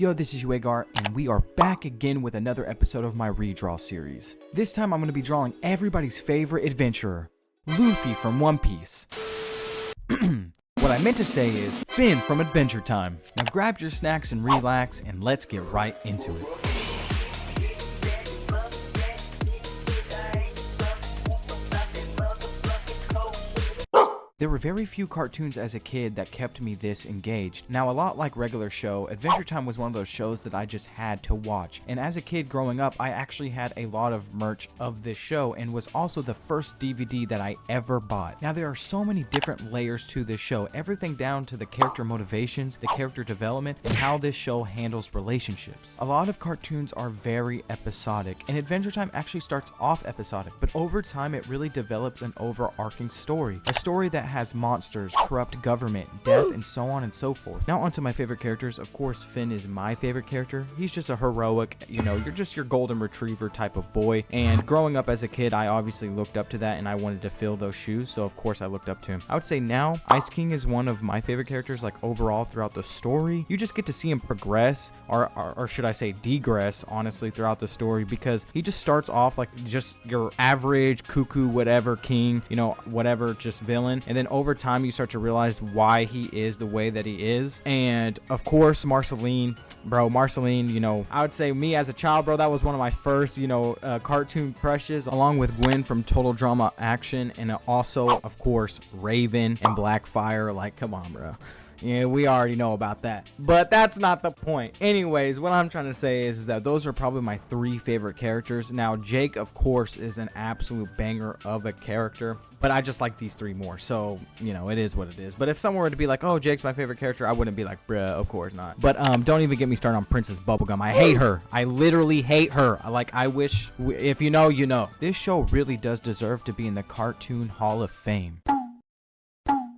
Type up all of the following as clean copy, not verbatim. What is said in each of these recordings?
Yo, this is Uegar, and we are back again with another episode of my Redraw series. This time I'm going to be drawing everybody's favorite adventurer, Luffy from One Piece. What I meant to say is Finn from Adventure Time. Now grab your snacks and relax, and let's get right into it. There were very few cartoons as a kid that kept me this engaged. Now, a lot like regular show, Adventure Time was one of those shows that I just had to watch. And as a kid growing up, I actually had a lot of merch of this show and was also the first DVD that I ever bought. Now, there are so many different layers to this show, everything down to the character motivations, the character development, and how this show handles relationships. A lot of cartoons are very episodic, and Adventure Time actually starts off episodic, but over time it really develops an overarching story. A story that has monsters, corrupt government, death, and so on and so forth. Now onto my favorite characters. Of course, Finn is my favorite character. He's just a heroic, you're just your golden retriever type of boy. And growing up as a kid, I obviously looked up to that and I wanted to fill those shoes. So of course I looked up to him. I would say now, Ice King is one of my favorite characters, like overall throughout the story. You just get to see him progress, or should I say degress, honestly, throughout the story, because he just starts off like just your average cuckoo, whatever king, whatever, just villain. And then over time you start to realize why he is the way that he is. And of course Marceline, I would say me as a child, bro, that was one of my first cartoon crushes, along with Gwen from Total Drama Action, and also of course Raven and Blackfire. Like, come on, bro. Yeah, we already know about that, but that's not the point. Anyways, what I'm trying to say is that those are probably my three favorite characters. Now, Jake, of course, is an absolute banger of a character, but I just like these three more. So, it is what it is. But if someone were to be like, oh, Jake's my favorite character, I wouldn't be like, bruh, of course not. But don't even get me started on Princess Bubblegum. I hate her. I literally hate her. I wish, if you know, you know. This show really does deserve to be in the Cartoon Hall of Fame.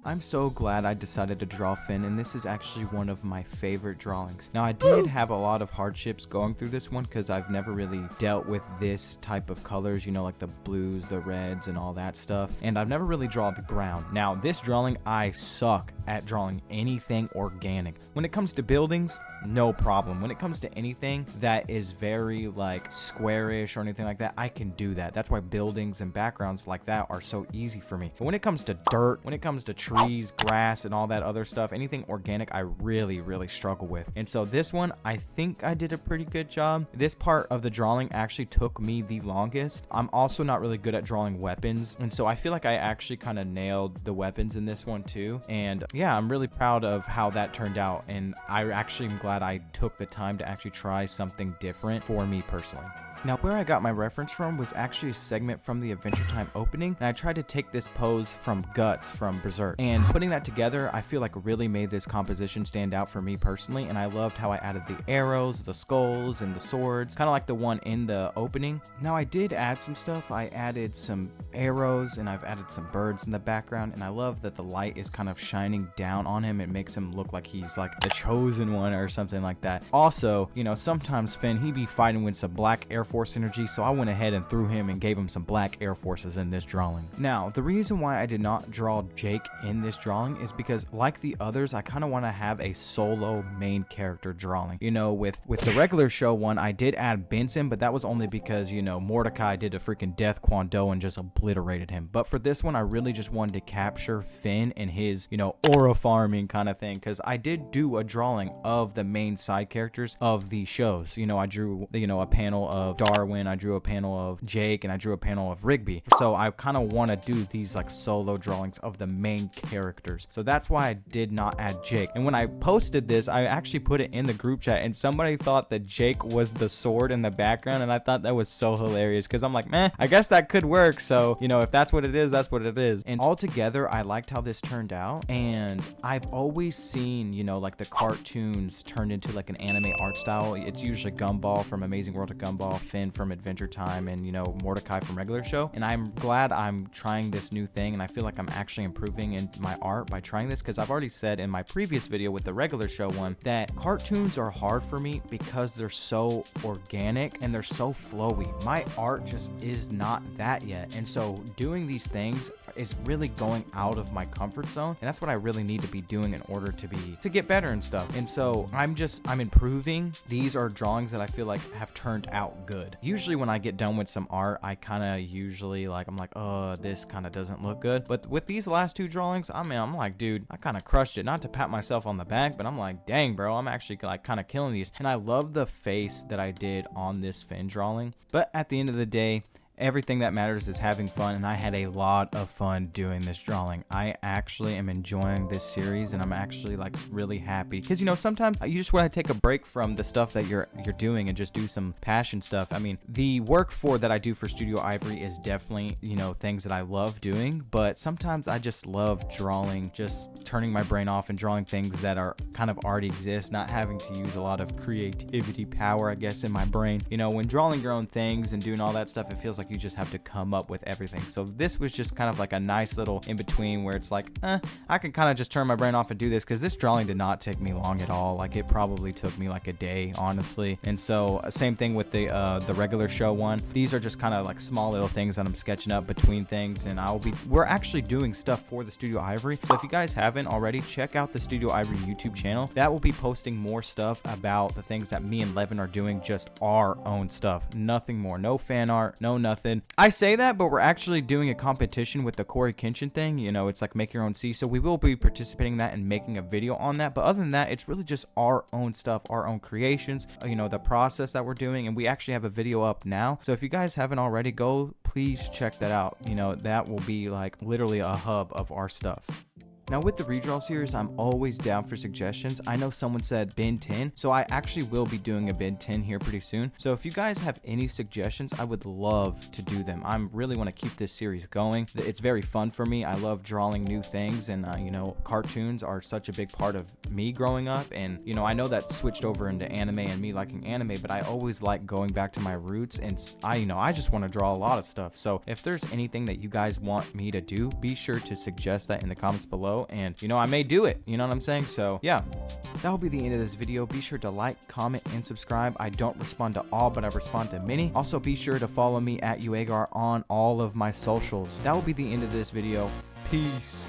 I'm so glad I decided to draw Finn, and this is actually one of my favorite drawings. Now, I did have a lot of hardships going through this one because I've never really dealt with this type of colors, like the blues, the reds, and all that stuff, and I've never really drawn the ground. Now, this drawing, I suck at drawing anything organic. When it comes to buildings, no problem. When it comes to anything that is very squarish or anything like that, I can do that. That's why buildings and backgrounds like that are so easy for me. But when it comes to dirt, when it comes to trees, grass, and all that other stuff, anything organic, I really, really struggle with. And so this one, I think I did a pretty good job. This part of the drawing actually took me the longest. I'm also not really good at drawing weapons, and so I feel like I actually kind of nailed the weapons in this one too. And yeah, I'm really proud of how that turned out, and I actually am glad I took the time to actually try something different for me personally. Now, where I got my reference from was actually a segment from the Adventure Time opening, and I tried to take this pose from Guts from Berserk. And putting that together, I feel like really made this composition stand out for me personally, and I loved how I added the arrows, the skulls, and the swords, kind of like the one in the opening. Now, I did add some stuff. I added some arrows, and I've added some birds in the background, and I love that the light is kind of shining down on him. It makes him look like he's like the chosen one or something like that. Also, sometimes Finn, he be fighting with some black Air Force energy, so I went ahead and threw him and gave him some black Air Forces in this drawing. Now, the reason why I did not draw Jake in this drawing is because, like the others, I kind of want to have a solo main character drawing. With the regular show one, I did add Benson, but that was only because, Mordecai did a freaking death Kwando and just obliterated him. But for this one, I really just wanted to capture Finn and his, aura farming kind of thing, because I did do a drawing of the main side characters of the shows. I drew, a panel of Darwin, I drew a panel of Jake, and I drew a panel of Rigby. So I kind of want to do these solo drawings of the main characters. So that's why I did not add Jake. And when I posted this, I actually put it in the group chat, and somebody thought that Jake was the sword in the background, and I thought that was so hilarious because I'm like, I guess that could work. So, if that's what it is, that's what it is. And altogether, I liked how this turned out. And I've always seen, the cartoons turned into an anime art style. It's usually Gumball from Amazing World of Gumball, Finn from Adventure Time and, you know, Mordecai from Regular Show. And I'm glad I'm trying this new thing, and I feel like I'm actually improving in my art by trying this, because I've already said in my previous video with the Regular Show one that cartoons are hard for me because they're so organic and they're so flowy. My art just is not that yet. And so doing these things is really going out of my comfort zone, and that's what I really need to be doing in order to get better and stuff. And so I'm improving. These are drawings that I feel like have turned out good. Usually when I get done with some art, I kind of usually like, I'm like, oh, this kind of doesn't look good. But with these last two drawings, I mean, I'm like, dude, I kind of crushed it. Not to pat myself on the back, but I'm like, dang, bro, I'm actually like kind of killing these. And I love the face that I did on this Finn drawing. But at the end of the day, everything that matters is having fun, and I had a lot of fun doing this drawing. I actually am enjoying this series, and I'm actually like really happy, because, you know, sometimes you just want to take a break from the stuff that you're doing and just do some passion stuff. I mean, the work that I do for Studio Ivory is definitely, you know, things that I love doing, but sometimes I just love drawing, just turning my brain off and drawing things that are kind of already exist, not having to use a lot of creativity power, I guess, in my brain. You know, when drawing your own things and doing all that stuff, it feels like you just have to come up with everything. So this was just kind of like a nice little in between where it's like, I can kind of just turn my brain off and do this, because this drawing did not take me long at all. Like, it probably took me like a day, honestly. And so same thing with the Regular Show one. These are just kind of like small little things that I'm sketching up between things, and we're actually doing stuff for the Studio Ivory. So if you guys haven't already, check out the Studio Ivory YouTube channel. That will be posting more stuff about the things that me and Levin are doing, just our own stuff, nothing more. No fan art, no nothing. I say that, but we're actually doing a competition with the Corey Kenshin thing. You know, it's like make your own C. So we will be participating in that and making a video on that. But other than that, it's really just our own stuff, our own creations, you know, the process that we're doing. And we actually have a video up now. So if you guys haven't already, go please check that out. You know, that will be like literally a hub of our stuff. Now with the Redraw series, I'm always down for suggestions. I know someone said bin 10, so I actually will be doing a bin 10 here pretty soon. So if you guys have any suggestions, I would love to do them. I really want to keep this series going. It's very fun for me. I love drawing new things, and you know, cartoons are such a big part of me growing up. And you know, I know that switched over into anime and me liking anime, but I always like going back to my roots, and I just want to draw a lot of stuff. So if there's anything that you guys want me to do, be sure to suggest that in the comments below, and you know, I may do it, you know what I'm saying? So yeah, that will be the end of this video. Be sure to like, comment, and subscribe. I don't respond to all, but I respond to many. Also be sure to follow me at UAgar on all of my socials. That will be the end of this video. Peace.